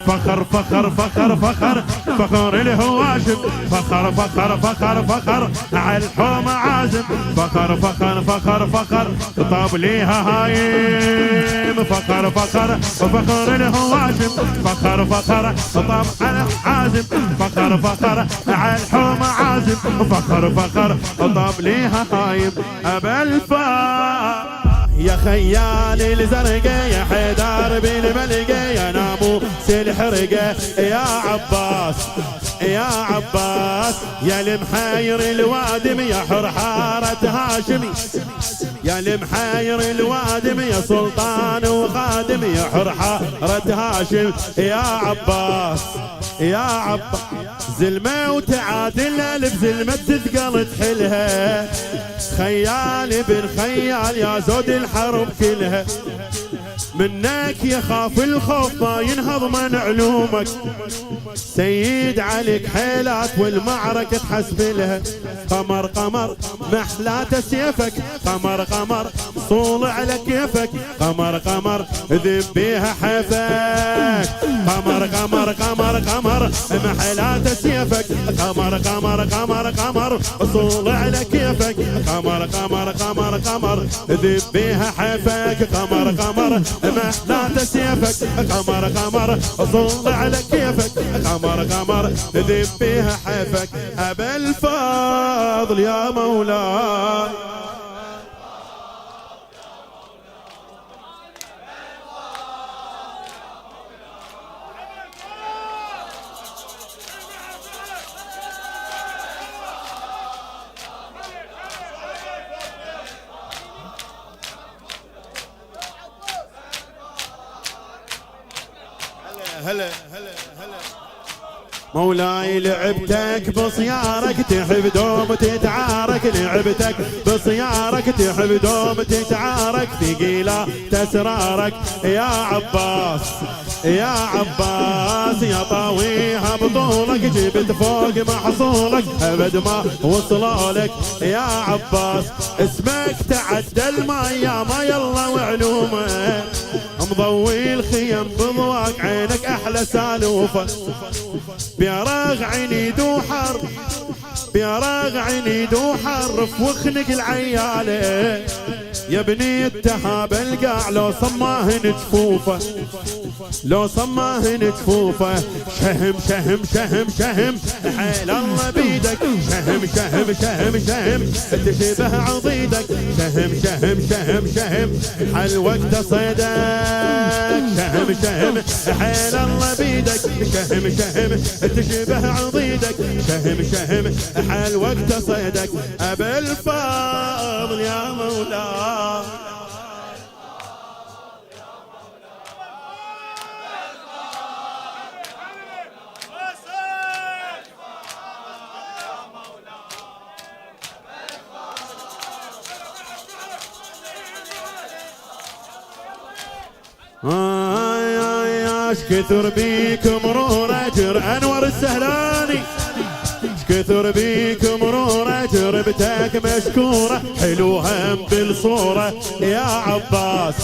فخر فخر فخر فخر فخر الهواشم، فخر فخر فخر فخر على الحومة عازم، فخر فخر فخر فخر طاب ليها هايم، فخر فخر فخر الهواشم، فخر فخر طاب على عازم، فخر فخر على الحومة عازم، فخر فخر طاب ليها هايم. أبا الفا يا خيال الزرقاء يا حيدر بالملقى يا ناموس الحرقة يا عباس يا عباس يا المحاير الوادم يا حرحارة هاشمي، يا المحاير الوادم يا سلطان وخادم يا حرحارة هاشم يا عباس يا عباس. زلمة وتعادل الف زلمة تثقل تحلها، خيال بن خيال يا زود الحرب كلها، منك يخاف الخوف ما ينهض من علومك، سيد عليك حيلات والمعركة تحسب لها، قمر قمر محلات سيفك، قمر قمر صول على كيفك، قمر قمر ذب بيها حيفك، قمر قمر قمر قمر محلات سيفك، قمر قمر قمر قمر صول على كيفك، قمر قمر قمر قمر ذب بيها حيفك، قمر قمر محلات سيفك، قمر قمر صول على كيفك، قمر قمر ذب بيها حيفك. أبا الفاضل يا مولاي هلا هلا هلا مولاي لعبتك بصيارك تحب دوم تتعارك، لعبتك بصيارك تحب دوم تتعارك، ثقيلة تسرارك يا عباس يا عباس يا طاويها بطولك، جبت فوق محصولك ابد ما وصلولك يا عباس. اسمك تعدى الماء ما يلا وعلومه، مضوي الخيم بضواك عينك احلى سالوفه، بيراغ عنيد وحر بيراغ عنيد وحر فوخنق العياله، يا بني التهاب القاع لو صماهن جفوفه، لو صماهن جفوفه، شهم شهم شهم شهم حيل الله بيدك، شهم شهم شهم شهم تشبه عضيدك، شهم شهم شهم شهم حل وقت صيدك، شهم شهم حيل الله بيدك، شهم شهم تشبه عضيدك، شهم شهم حل وقت صيدك. أبا الفاضل يا مولاي اش كثر بيك مرور اجر انور السهلاني، كثر بيك مرور تربتك مشكورة، حلو هم بالصورة يا عباس،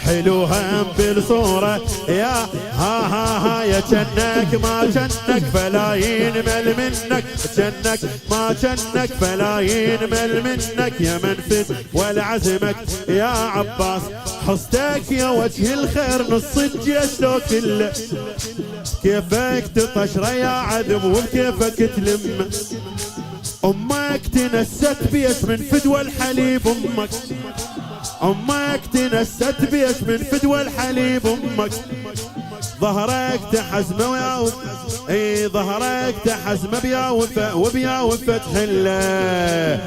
حلو هم بالصورة يا ها يا جنك ما جنك فلايين مل منك، جنك ما جنك فلايين مل منك، يا منفذ والعزمك يا عباس، حصتك يا وجه الخير نص الجيش لو كله، كيفك تطشر يا عذب وكيفك تلم، امك تنست بيش من فدوى الحليب، امك امك تنست بيش من فدوى الحليب، امك ظهرك تحزمه ويا اي ظهرك تحزمه بيا وفا وبيا وفا تحله،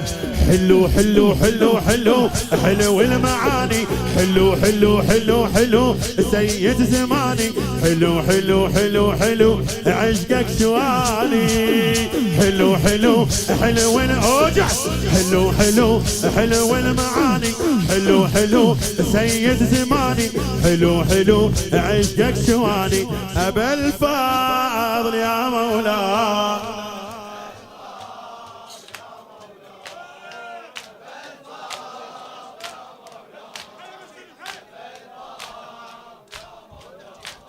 حلو حلو حلو حلو حلو المعاني، حلو حلو حلو حلو سيد زماني، حلو حلو حلو حلو عشقك شواني، حلو حلو حلو الاوجع، حلو حلو حلو المعاني، حلو حلو سيد زماني، حلو حلو عشقك شواني. أبا الفاضل يا مولاي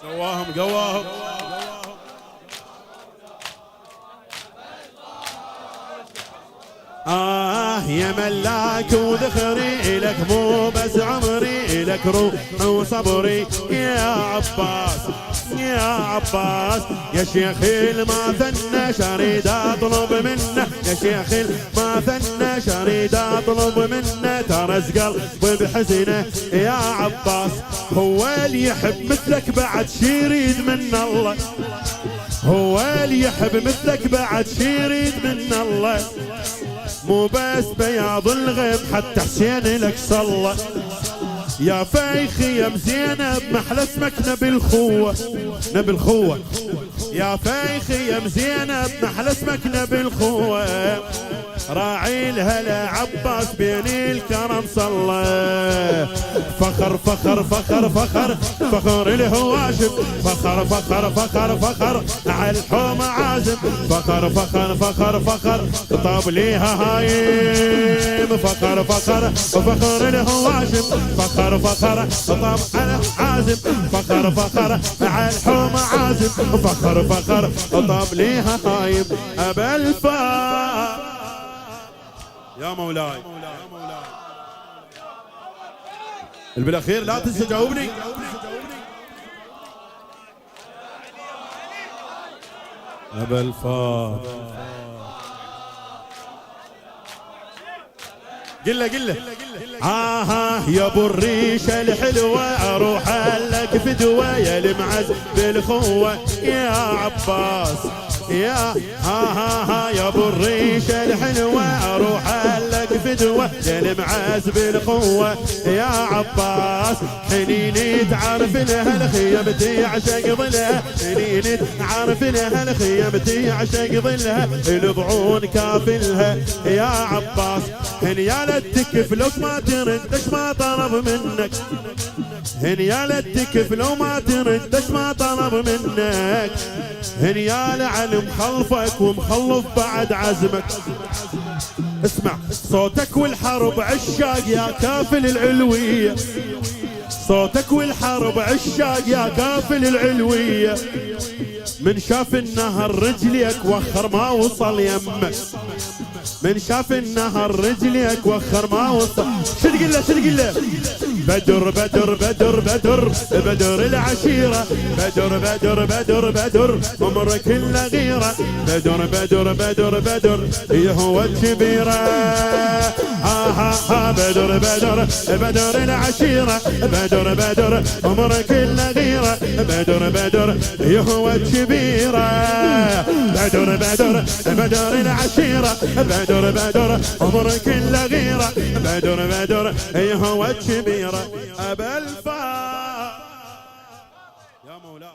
قواهم قواهم يا ملاك وذخري لك مو بس عمري لك روح وصبري يا عباس يا عباس يا شيخ ما ثنى شريد اطلب منه يا شيخ ما ثنى شريد اطلب منه ترس قلبي بحزنه يا عباس هو اللي يحب مثلك بعد شي يريد من الله هو اللي يحب مثلك بعد شي يريد من الله مو بس بياض الغيب حتى حسين لك صلى يا فايخي يا مزينب محلى اسمك نبي الخوة نبي الخوة يا فايخي يا مزينب محلى اسمك نبي الخوة راعي الهلا عباس بين الكرم صلى فخر فخر فخر فخر فخر الهواشم فخر فخر فخر فخر على الحوم عازم فخر فخر فخر فخر طاب ليها هايم فخر فخر فخر الهواشم فخر فخر طاب على عازم فخر فخر على الحوم عازم فخر فخر طاب ليها هايم أبا الفار يا مولاي اللي بالاخير لا تنسى جاوبني ابا الفار قله يا ابو الريشه الحلوه اروح لك فدوه يا المعز بالاخوه يا عباس يا يا ابو الريشه الحلوه اروح لك فدوه يا المعز بالقوه يا عباس حنين تعرف لها الخيم تعشق ظلها حنين تعرف لها الخيم تعشق ظلها الضعون كافلها يا عباس هنيالة تكف لو ما تردش ما طلب منك هنيالة تكف لو ما تردش ما طلب منك هنيالة على مخلفك ومخلف بعد عزمك اسمع صوتك والحرب عشاق يا كافل العلوية صوتك والحرب عشاق يا كافل العلوية من شاف النهر رجليك وخر ما وصل يمك من شاف النهر رجليك وخر ما وصل شو تقول له بدر بدر بدر بدر بدر العشيرة بدر بدر بدر بدر عمر كل غيرة بدر بدر بدر بدر هي هو الكبيرة بدر بدر بدر العشيرة بدر بدر عمر كل غيرة بدر بدر هي هو الكبيرة بدر بدر بدر العشيرة بدر بدر عمر كل غيرة بدر بدر هي هو الكبيرة أبا الفار يا مولاي